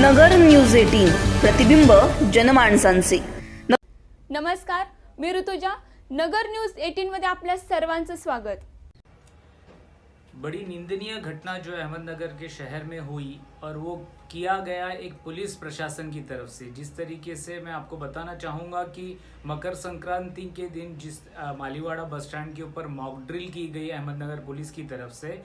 नगर news 18 प्रतिबिंब जनमानसांचे। नमस्कार, मी ऋतुजा। नगर news 18 मध्ये आपल्या सर्वांचं स्वागत। बड़ी निंदनीय घटना जो अहमदनगर के शहर में हुई और वो किया गया एक पुलिस प्रशासन की तरफ से। जिस तरीके से मैं आपको बताना चाहूँगा कि मकर संक्रांति के दिन जिस मालीवाड़ा बस स्टैंड के ऊपर मॉक ड्रिल की गई अहमदनगर पुलिस की तरफ से,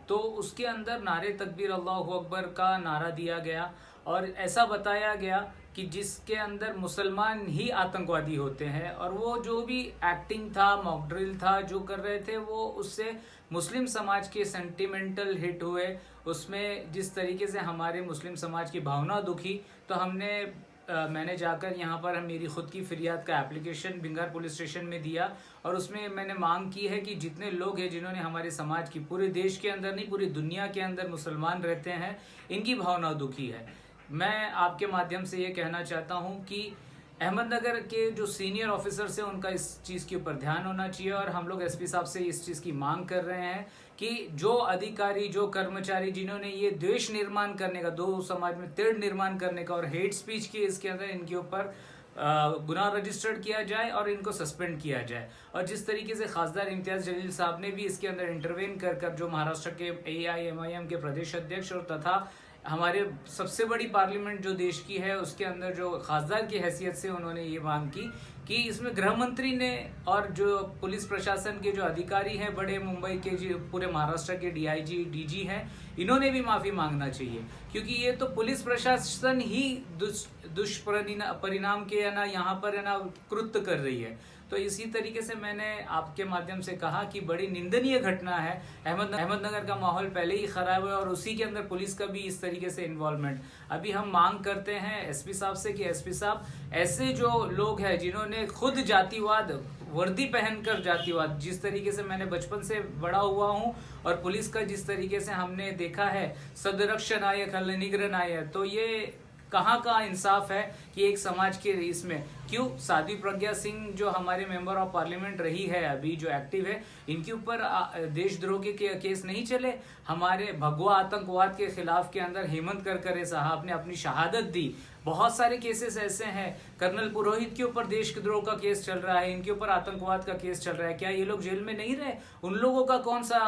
तो उसके अंदर नारे तकबीर अल्लाहु अकबर का नारा दिया गया और ऐसा बताया गया कि जिसके अंदर मुसलमान ही आतंकवादी होते हैं। और वो जो भी एक्टिंग था, मॉक ड्रिल था जो कर रहे थे, वो उससे मुस्लिम समाज के सेंटिमेंटल हिट हुए। उसमें जिस तरीके से हमारे मुस्लिम समाज की भावना दुखी, तो मैंने जाकर यहाँ पर मेरी खुद की फरियाद का एप्लीकेशन भिंगार पुलिस स्टेशन में दिया और उसमें मैंने मांग की है कि जितने लोग हैं जिन्होंने हमारे समाज की, पूरे देश के अंदर नहीं पूरी दुनिया के अंदर मुसलमान रहते हैं, इनकी भावना दुखी है। मैं आपके माध्यम से ये कहना चाहता हूँ कि अहमदनगर के जो सीनियर ऑफिसर्स हैं उनका इस चीज़ के ऊपर ध्यान होना चाहिए और हम लोग एसपी साहब से इस चीज़ की मांग कर रहे हैं कि जो अधिकारी, जो कर्मचारी जिन्होंने ये द्वेष निर्माण करने का, दो समाज में तिड़ निर्माण करने का और हेट स्पीच की इसके अंदर, इनके ऊपर गुनाह रजिस्टर्ड किया जाए और इनको सस्पेंड किया जाए। और जिस तरीके से खासदार इम्तियाज जलील साहब ने भी इसके अंदर इंटरवेन कर जो महाराष्ट्र के AIMIM के प्रदेश अध्यक्ष और तथा हमारे सबसे बड़ी पार्लियामेंट जो देश की है उसके अंदर जो खासदार की हैसियत से उन्होंने ये मांग की कि इसमें गृह मंत्री ने और जो पुलिस प्रशासन के जो अधिकारी हैं, बड़े मुंबई के जो पूरे महाराष्ट्र के DIG DG हैं, इन्होंने भी माफ़ी मांगना चाहिए। क्योंकि ये तो पुलिस प्रशासन ही दुष्परिणाम के है ना यहाँ पर है ना कृत्य कर रही है। तो इसी तरीके से मैंने आपके माध्यम से कहा कि बड़ी निंदनीय घटना है। अहमदनगर का माहौल पहले ही खराब है और उसी के अंदर पुलिस का भी इस तरीके से इन्वॉल्वमेंट। अभी हम मांग करते हैं एसपी साहब से कि एसपी साहब, ऐसे जो लोग हैं जिन्होंने खुद जातिवाद, वर्दी पहनकर जातिवाद, जिस तरीके से मैंने बचपन से बड़ा हुआ हूँ और पुलिस का जिस तरीके से हमने देखा है, सदरक्षण आय कल निग्रह आय, तो ये कहाँ का इंसाफ है कि एक समाज के इसमें क्यों साध्वी प्रज्ञा सिंह जो हमारे मेंबर ऑफ पार्लियामेंट रही है, अभी जो एक्टिव है, इनके ऊपर देशद्रोह के केस नहीं चले। हमारे भगवा आतंकवाद के खिलाफ के अंदर हेमंत करकरे साहब ने अपनी शहादत दी। बहुत सारे केसेस ऐसे हैं, कर्नल पुरोहित के ऊपर देशद्रोह का केस चल रहा है, इनके ऊपर आतंकवाद का केस चल रहा है। क्या ये लोग जेल में नहीं रहे? उन लोगों का कौन सा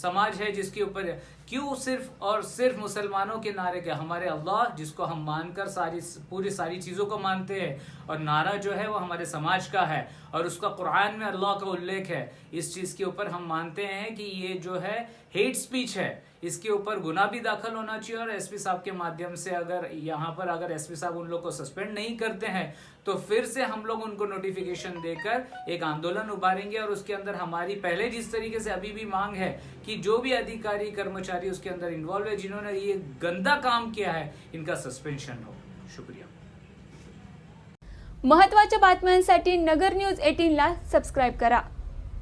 समाज है जिसके ऊपर क्यों सिर्फ और सिर्फ मुसलमानों के नारे के? हमारे अल्लाह जिसको हम मानकर सारी चीजों को मानते हैं और नारा जो है वो हमारे समाज का है और उसका कुरान में अल्लाह का उल्लेख है। इस चीज के ऊपर हम मानते हैं कि ये जो है हेट स्पीच है, इसके ऊपर गुनाह भी दाखिल होना चाहिए। और एसपी साहब के माध्यम से अगर एसपी साहब उन लोग को सस्पेंड नहीं करते हैं तो फिर से हम लोग उनको नोटिफिकेशन देकर एक आंदोलन उभारेंगे और उसके अंदर हमारी पहले जिस तरीके से अभी भी मांग है कि जो भी अधिकारी कर्मचारी उसके अंदर इन्वॉल्व है, जिन्होंने ये गंदा काम किया है, इनका सस्पेंशन हो। शुक्रिया। महत्त्वाच्या बातम्यांसाठी नगर न्यूज 18 ला सबस्क्राइब करा।